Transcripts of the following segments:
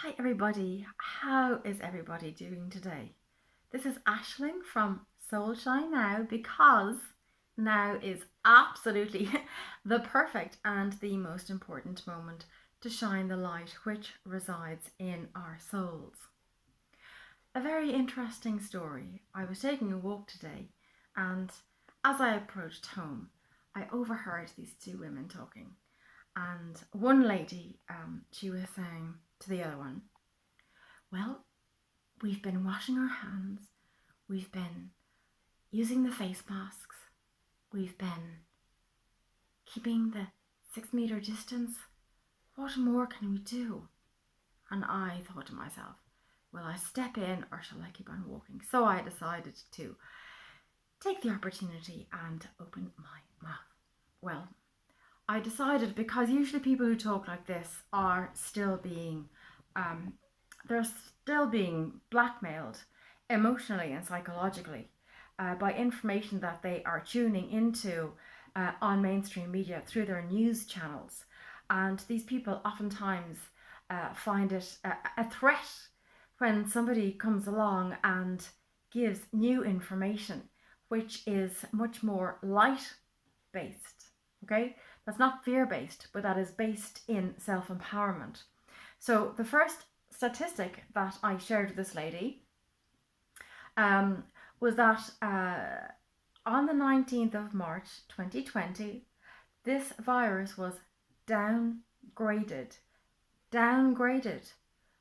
Hi everybody, how is everybody doing today? This is Aisling from Soulshine Now because now is absolutely the perfect and the most important moment to shine the light which resides in our souls. A very interesting story. I was taking a walk today and as I approached home, I overheard these two women talking. And one lady, she was saying to the other one, well, we've been washing our hands, we've been using the face masks, we've been keeping the 6 meter distance. What more can we do? And I thought to myself, will I step in or shall I keep on walking? So I decided to take the opportunity and open my mouth. Well, I decided because usually people who talk like this are still being they're still being blackmailed emotionally and psychologically by information that they are tuning into on mainstream media through their news channels. And these people oftentimes find it a threat when somebody comes along and gives new information, which is much more light based. Okay, that's not fear based, but that is based in self empowerment. So the first statistic that I shared with this lady was that on the 19th of March 2020, this virus was downgraded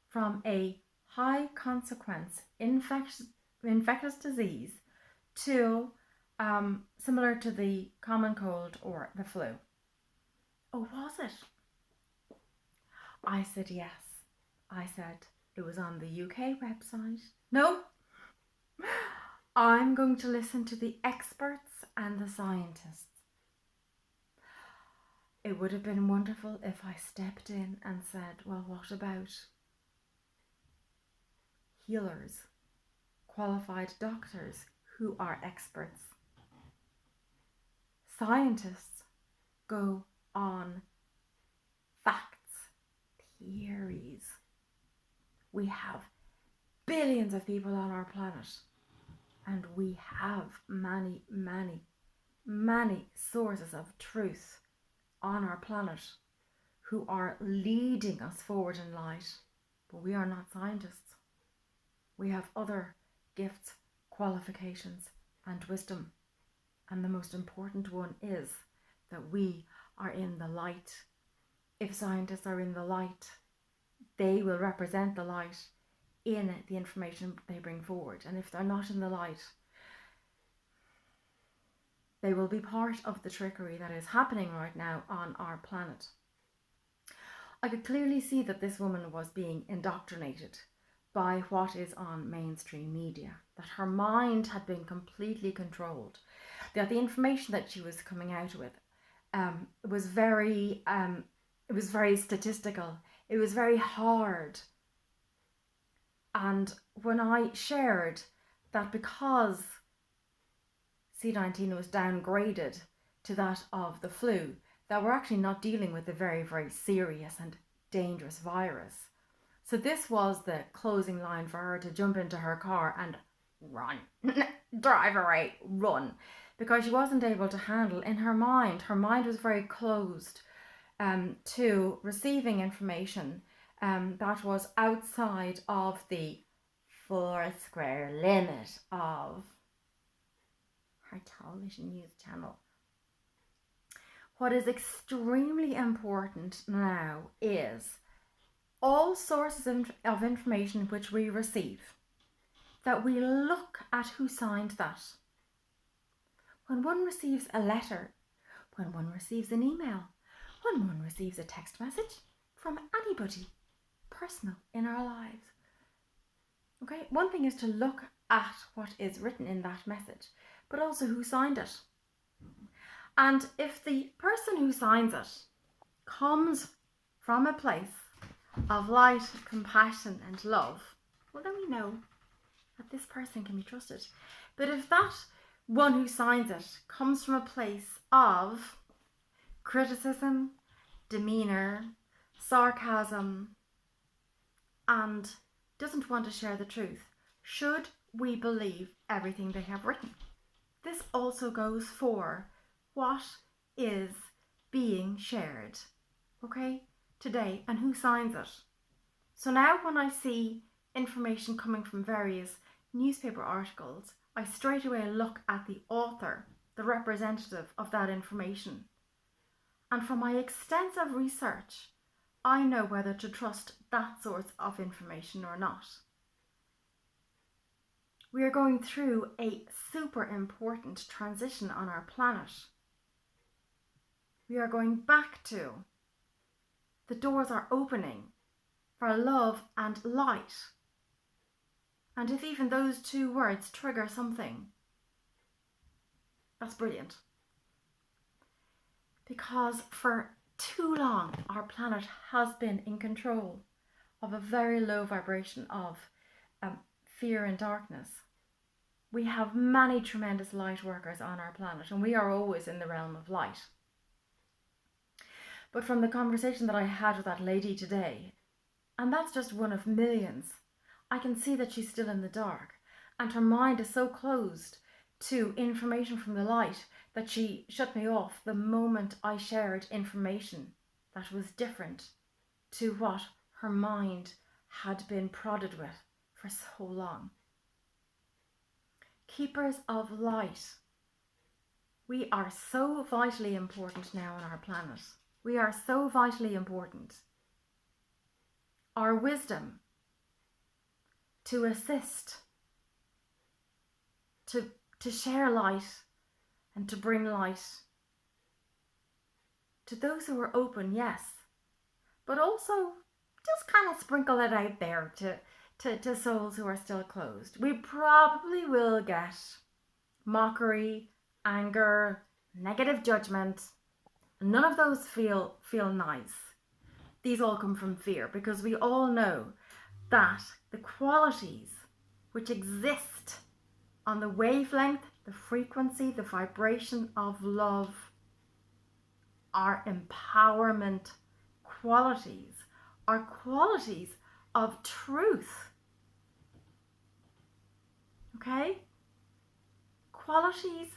from a high consequence infectious disease to similar to the common cold or the flu. Oh, was it? I said yes. I said it was on the UK website. No, I'm going to listen to the experts and the scientists. It would have been wonderful if I stepped in and said, well, what about healers, qualified doctors who are experts? Scientists go on facts, theories. We have billions of people on our planet, and we have many sources of truth on our planet who are leading us forward in light. But we are not scientists. We have other gifts, qualifications, and wisdom. And the most important one is that we are in the light. If scientists are in the light, they will represent the light in the information they bring forward. And if they're not in the light, they will be part of the trickery that is happening right now on our planet. I could clearly see that this woman was being indoctrinated by what is on mainstream media, that her mind had been completely controlled, that the information that she was coming out with was very statistical. It was very hard. And when I shared that because C19 was downgraded to that of the flu, that we're actually not dealing with a very serious and dangerous virus. So this was the closing line for her to jump into her car and run, drive away, run, because she wasn't able to handle in her mind. Her mind was very closed to receiving information that was outside of the 4 square limit of her television news channel. What is extremely important now is all sources of information which we receive, that we look at who signed that. When one receives a letter, when one receives an email, when one receives a text message from anybody personal in our lives. Okay, one thing is to look at what is written in that message, but also who signed it. And if the person who signs it comes from a place of light, compassion and love, well then we know that this person can be trusted. But if that one who signs it comes from a place of criticism, demeanour, sarcasm, and doesn't want to share the truth, should we believe everything they have written? This also goes for what is being shared, okay, today, and who signs it. So now when I see information coming from various newspaper articles, I straight away look at the author, the representative of that information. And from my extensive research, I know whether to trust that source of information or not. We are going through a super important transition on our planet. We are going back to, the doors are opening for love and light. And if even those two words trigger something, that's brilliant. Because for too long, our planet has been in control of a very low vibration of fear and darkness. We have many tremendous light workers on our planet, and we are always in the realm of light. But from the conversation that I had with that lady today, and that's just one of millions, I can see that she's still in the dark, and her mind is so closed to information from the light that she shut me off the moment I shared information that was different to what her mind had been prodded with for so long. Keepers of light. We are so vitally important now on our planet. We are so vitally important. Our wisdom to assist, to share light and to bring light to those who are open, yes, but also just kind of sprinkle it out there to souls who are still closed. We probably will get mockery, anger, negative judgment. None of those feel nice. These all come from fear, because we all know that the qualities which exist on the wavelength, the frequency, the vibration of love are empowerment qualities, are qualities of truth. Okay? Qualities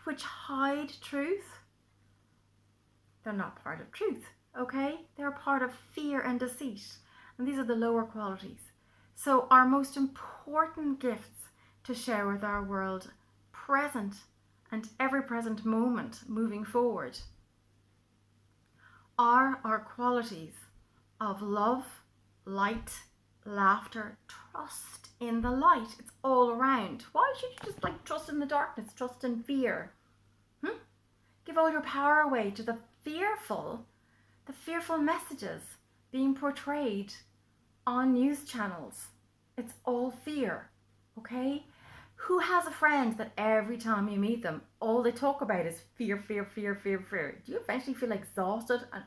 which hide truth, they're not part of truth, okay? They're part of fear and deceit. And these are the lower qualities. So our most important gifts to share with our world, present and every present moment moving forward, are our qualities of love, light, laughter, trust in the light. It's all around. Why should you just trust in the darkness, trust in fear? Give all your power away to the fearful messages being portrayed on news channels. It's all fear, okay? Who has a friend that every time you meet them, all they talk about is fear, fear, fear, fear, fear? Do you eventually feel exhausted? And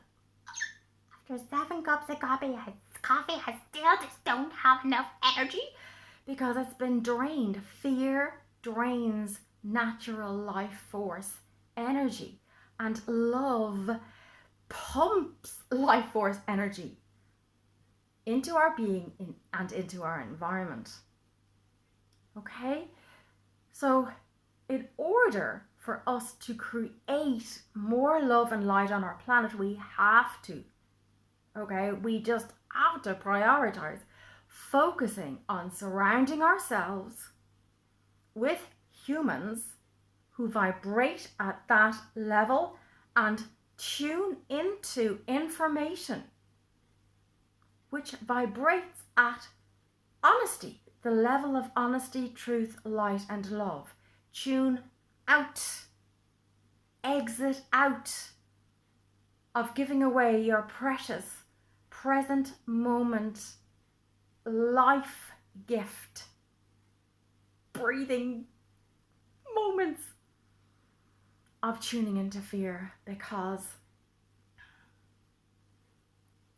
after 7 cups of coffee, I still just don't have enough energy because it's been drained. Fear drains natural life force energy, and love pumps life force energy into our being and into our environment. Okay? So in order for us to create more love and light on our planet, we have to, okay? We just have to prioritize focusing on surrounding ourselves with humans who vibrate at that level and tune into information which vibrates at honesty, the level of honesty, truth, light, and love. Tune out, exit out of giving away your precious present moment life gift, breathing moments of tuning into fear, because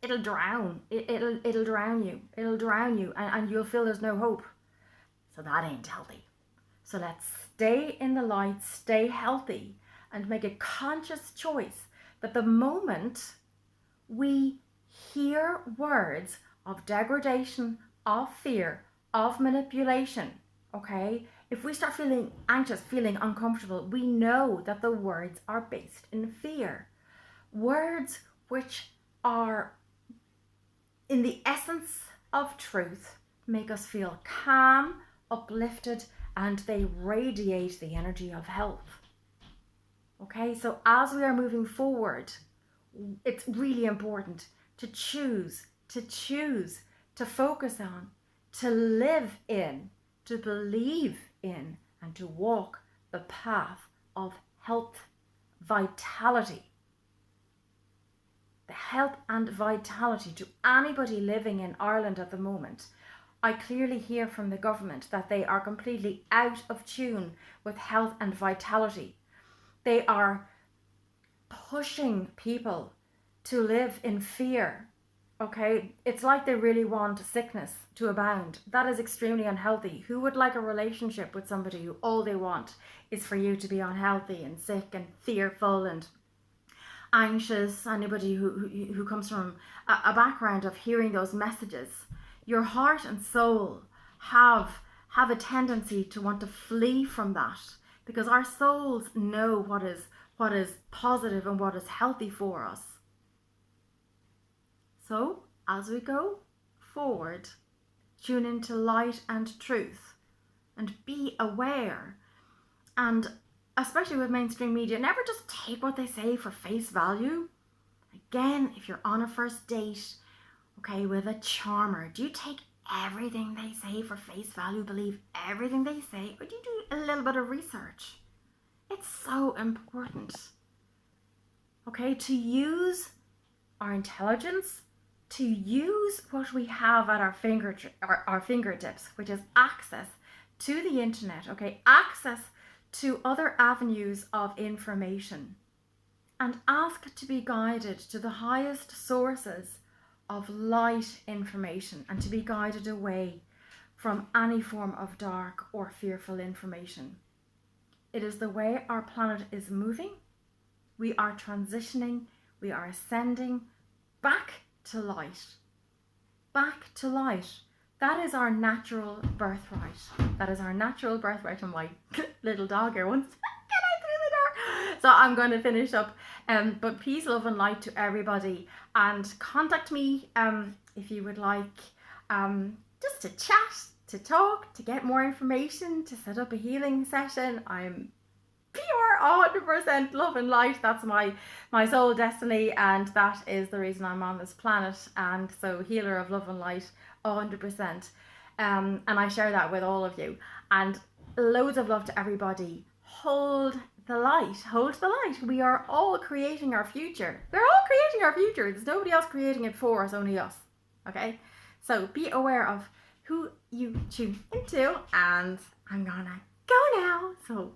it'll drown you, and you'll feel there's no hope. So that ain't healthy. So let's stay in the light, stay healthy, and make a conscious choice that the moment we hear words of degradation, of fear, of manipulation, okay? If we start feeling anxious, feeling uncomfortable, we know that the words are based in fear. Words which are in the essence of truth make us feel calm, uplifted, and they radiate the energy of health. Okay, so as we are moving forward, it's really important to choose to focus on, to live in, to believe in, and to walk the path of health, vitality. The health and vitality to anybody living in Ireland at the moment. I clearly hear from the government that they are completely out of tune with health and vitality. They are pushing people to live in fear. Okay, it's like they really want sickness to abound. That is extremely unhealthy. Who would like a relationship with somebody who all they want is for you to be unhealthy and sick and fearful and anxious? Anybody who comes from a background of hearing those messages, your heart and soul have a tendency to want to flee from that, because our souls know what is positive and what is healthy for us. So as we go forward, tune into light and truth and be aware. And especially with mainstream media, never just take what they say for face value. Again, if you're on a first date, okay, with a charmer, do you take everything they say for face value, believe everything they say, or do you do a little bit of research? It's so important, okay, to use our intelligence, to use what we have at our fingertips, which is access to the internet, okay, access to other avenues of information, and ask to be guided to the highest sources of light information and to be guided away from any form of dark or fearful information. It is the way our planet is moving. We are transitioning, we are ascending back to light. Back to light. That is our natural birthright. That is our natural birthright. And my little dog here wants to get out through the door. So I'm going to finish up. But peace, love and light to everybody. And contact me if you would like just to chat, to talk, to get more information, to set up a healing session. I'm pure 100% love and light. That's my soul destiny, and that is the reason I'm on this planet. And so healer of love and light 100%, and I share that with all of you. And loads of love to everybody. Hold the light, hold the light. We are all creating our future. We're all creating our future. There's nobody else creating it for us, only us. Okay, so be aware of who you tune into, and I'm gonna go now. So